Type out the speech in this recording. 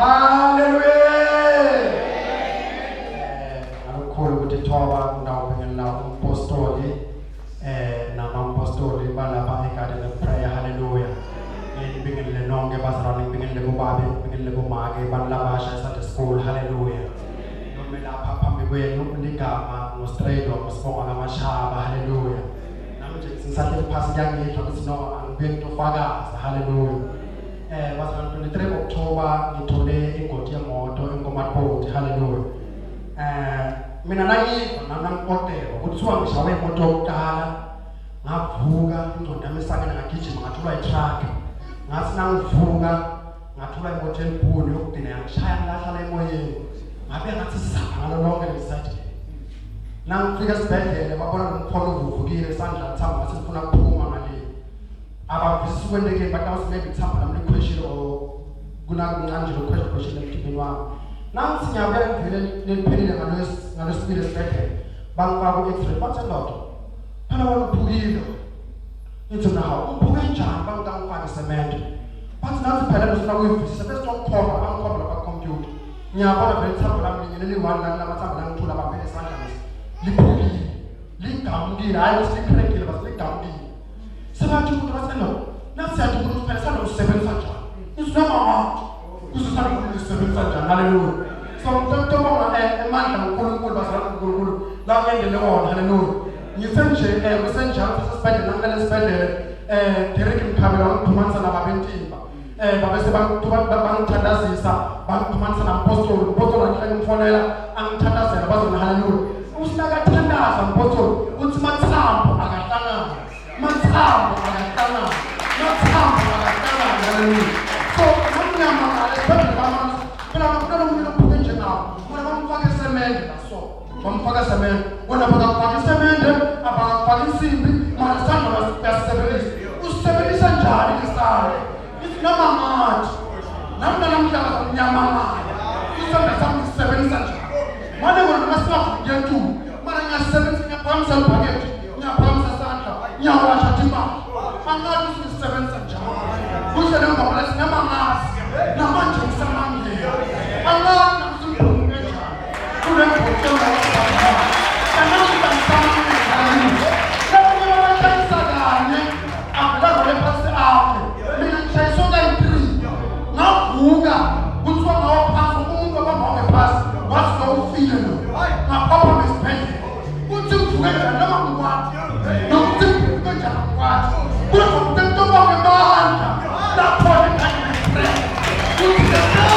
Hallelujah. Akukhulu ukuthi thoba ngawubingelela umpostoli namapostoli balapha egarden of prayer. Hallelujah. Ngibingelele nonke bazalwane, ngibingelele kubabe, ngibingelele kumake balabasha Sunday school. Hallelujah. Noma lapha phambi kwenu ligama ngostraight wasibonga ngamashaba. Hallelujah. Nami nje sisahle phasi kuyangitho ukuthi no angibeki tofakaza. Hallelujah. Was 23 October ngithole ingoti yemoto eNkomaphoti. Hallelujah. Mina nangipotela kuthiwa ngishawe imoto yokuqala ngavuka ingqondo yami isakena ngagijima ngathulwa itruck ngathi nangivuka ngathulwa imoto enkulu yokugcina yangishaya ngilahlala emoyeni ngabe ngathi sizama ngalo lonke ngisathi nangifika esibhedlela babona ngomkhono uvuvukile isandla thamba ngathi ngifuna ukuphuma ngale abavisi kwendeke bakathi maybe thamba nami question or kunakuncane lo question emthini wami nansi ngiyabuya ngivele leliphelile ngalesibili esibhedlela bangifaka ku-x-ray bathi ndoda phela wena uphukile ngithi nahawu uphuke njani bangifaka isemende bathi nathi phela losifuna kuyivisisa bese sokukhomba bangikhomba lapha computer ngiyabona vele ithambo lami lingenele i-1 lamathambo langithula bambele isandla lesi liphukile ligamukile hayi ukuthi likhrekile basi ligamukile sebathi ukuthi bathi no nathi siyathi ukuthi phela sanda usisebenza njani isinamamathi kusisanda ukusebenza njani. Hallelujah. So mntobonga emandla uNkulunkulu bazalwane uNkulunkulu la kuyendele wona. Hallelujah. Ngisenje kusenjalo sesibhedlela nangale sibhedlela Derek Mkhabela wangiphumanisa nababentimba babese bangithandazisa bangiphumanisa nampostoli umpostoli angimfonela angithandazela bazona. Hallelujah. Usinakathandaza umpostoli uthi mathambo akahlangana mathambo akahlangana mathambo akahlangana. Hallelujah. So namnyama ngale sibhedlela bamama phela ngifuna umuntu ophuke njengawo bona bamfaka isemende laso bamfaka isemende wena bakafaka isemende abafaka insimbi mara sandla basebenzisa usebenzisa njani isandla noma ngathi namna namhlanje umnyama ngaya isandla sami sisebenzisa njani manje ngona masibafu ngentu mara ngiyasebenzisa ngiyaphamisa ibhakethi ngiyaphamisa sandla ngiyawasha timba angathi sisebenzisa njani kuhle noma ngoba sinama ngazi namanje ngisamangela angathi namsimphunge njani kule ngokho Let's